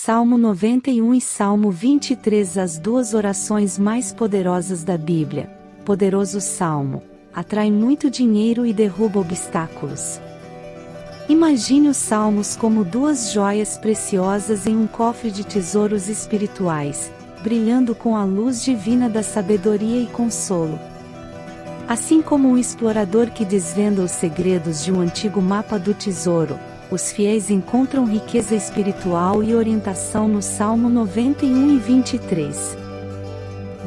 Salmo 91 e Salmo 23, as duas orações mais poderosas da Bíblia. Poderoso Salmo, atrai muito dinheiro e derruba obstáculos. Imagine os salmos como duas joias preciosas em um cofre de tesouros espirituais, brilhando com a luz divina da sabedoria e consolo. Assim como um explorador que desvenda os segredos de um antigo mapa do tesouro, os fiéis encontram riqueza espiritual e orientação no Salmo 91 e 23.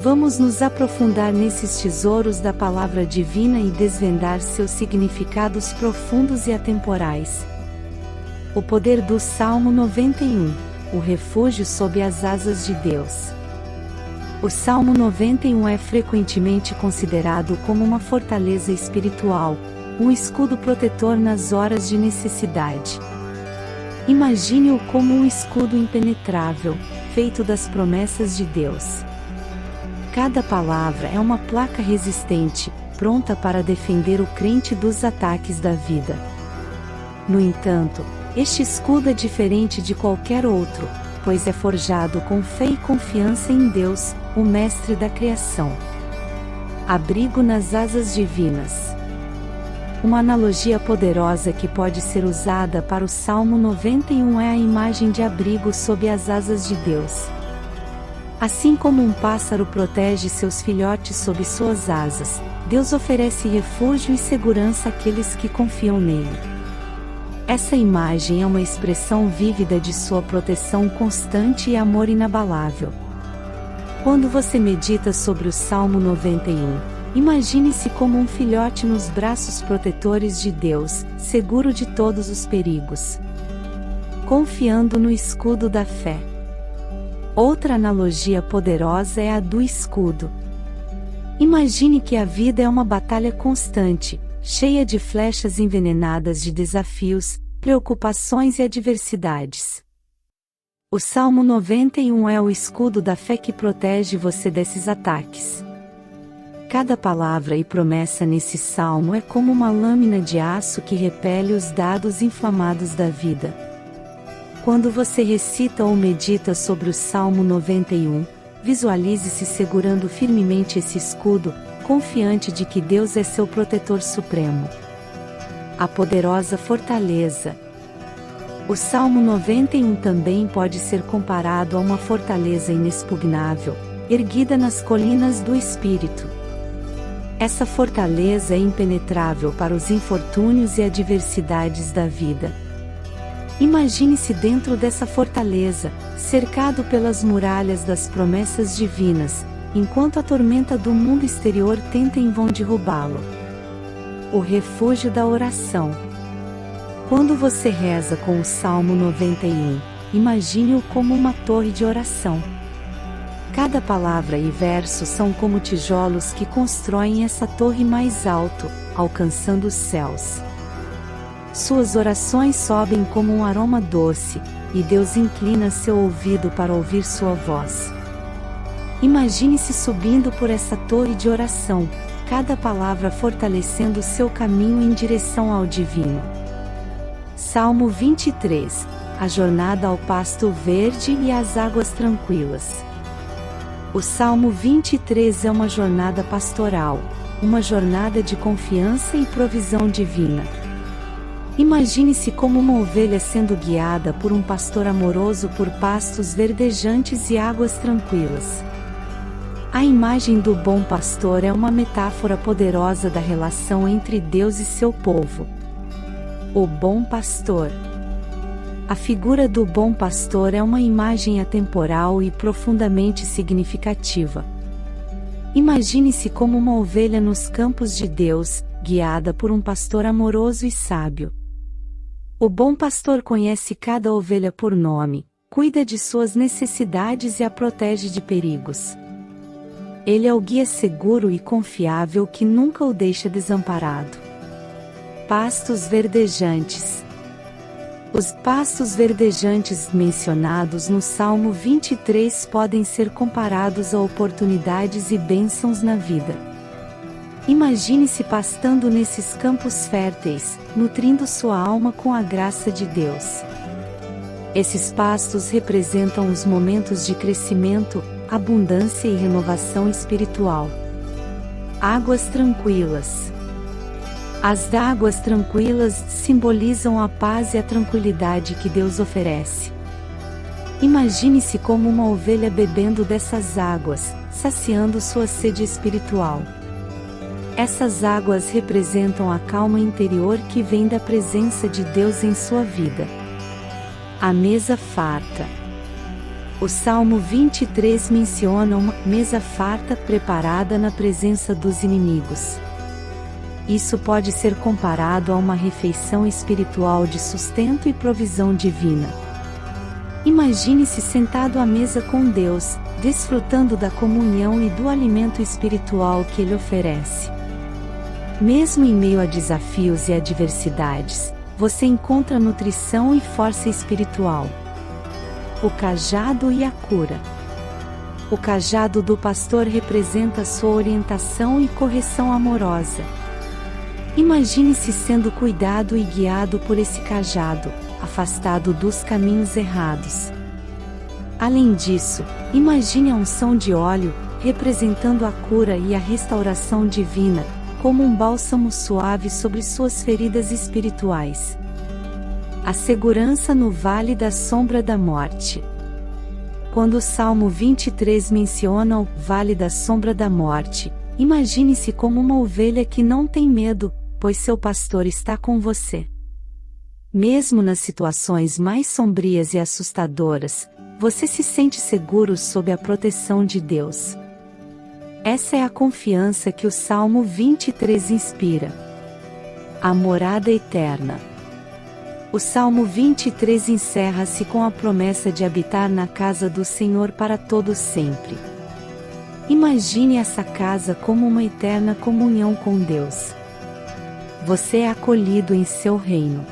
Vamos nos aprofundar nesses tesouros da palavra divina e desvendar seus significados profundos e atemporais. O poder do Salmo 91, o refúgio sob as asas de Deus. O Salmo 91 é frequentemente considerado como uma fortaleza espiritual, um escudo protetor nas horas de necessidade. Imagine-o como um escudo impenetrável, feito das promessas de Deus. Cada palavra é uma placa resistente, pronta para defender o crente dos ataques da vida. No entanto, este escudo é diferente de qualquer outro, pois é forjado com fé e confiança em Deus, o Mestre da criação. Abrigo nas asas divinas. Uma analogia poderosa que pode ser usada para o Salmo 91 é a imagem de abrigo sob as asas de Deus. Assim como um pássaro protege seus filhotes sob suas asas, Deus oferece refúgio e segurança àqueles que confiam nele. Essa imagem é uma expressão vívida de sua proteção constante e amor inabalável. Quando você medita sobre o Salmo 91, imagine-se como um filhote nos braços protetores de Deus, seguro de todos os perigos, confiando no escudo da fé. Outra analogia poderosa é a do escudo. Imagine que a vida é uma batalha constante, cheia de flechas envenenadas de desafios, preocupações e adversidades. O Salmo 91 é o escudo da fé que protege você desses ataques. Cada palavra e promessa nesse salmo é como uma lâmina de aço que repele os dardos inflamados da vida. Quando você recita ou medita sobre o Salmo 91, visualize-se segurando firmemente esse escudo, confiante de que Deus é seu protetor supremo. A poderosa fortaleza. O Salmo 91 também pode ser comparado a uma fortaleza inexpugnável, erguida nas colinas do Espírito. Essa fortaleza é impenetrável para os infortúnios e adversidades da vida. Imagine-se dentro dessa fortaleza, cercado pelas muralhas das promessas divinas, enquanto a tormenta do mundo exterior tenta em vão derrubá-lo. O refúgio da oração. Quando você reza com o Salmo 91, imagine-o como uma torre de oração. Cada palavra e verso são como tijolos que constroem essa torre mais alto, alcançando os céus. Suas orações sobem como um aroma doce, e Deus inclina seu ouvido para ouvir sua voz. Imagine-se subindo por essa torre de oração, cada palavra fortalecendo seu caminho em direção ao divino. Salmo 23, a jornada ao pasto verde e às águas tranquilas. O Salmo 23 é uma jornada pastoral, uma jornada de confiança e provisão divina. Imagine-se como uma ovelha sendo guiada por um pastor amoroso por pastos verdejantes e águas tranquilas. A imagem do bom pastor é uma metáfora poderosa da relação entre Deus e seu povo. O bom pastor. A figura do bom pastor é uma imagem atemporal e profundamente significativa. Imagine-se como uma ovelha nos campos de Deus, guiada por um pastor amoroso e sábio. O bom pastor conhece cada ovelha por nome, cuida de suas necessidades e a protege de perigos. Ele é o guia seguro e confiável que nunca o deixa desamparado. Pastos verdejantes. Os pastos verdejantes mencionados no Salmo 23 podem ser comparados a oportunidades e bênçãos na vida. Imagine-se pastando nesses campos férteis, nutrindo sua alma com a graça de Deus. Esses pastos representam os momentos de crescimento, abundância e renovação espiritual. Águas tranquilas. As águas tranquilas simbolizam a paz e a tranquilidade que Deus oferece. Imagine-se como uma ovelha bebendo dessas águas, saciando sua sede espiritual. Essas águas representam a calma interior que vem da presença de Deus em sua vida. A mesa farta. O Salmo 23 menciona uma mesa farta preparada na presença dos inimigos. Isso pode ser comparado a uma refeição espiritual de sustento e provisão divina. Imagine-se sentado à mesa com Deus, desfrutando da comunhão e do alimento espiritual que Ele oferece. Mesmo em meio a desafios e adversidades, você encontra nutrição e força espiritual. O cajado e a cura. O cajado do pastor representa sua orientação e correção amorosa. Imagine-se sendo cuidado e guiado por esse cajado, afastado dos caminhos errados. Além disso, imagine a unção de óleo, representando a cura e a restauração divina, como um bálsamo suave sobre suas feridas espirituais. A segurança no vale da sombra da morte. Quando o Salmo 23 menciona o vale da sombra da morte, imagine-se como uma ovelha que não tem medo, pois seu pastor está com você. Mesmo nas situações mais sombrias e assustadoras, você se sente seguro sob a proteção de Deus. Essa é a confiança que o Salmo 23 inspira. A morada eterna. O Salmo 23 encerra-se com a promessa de habitar na casa do Senhor para todo sempre. Imagine essa casa como uma eterna comunhão com Deus. Você é acolhido em seu reino.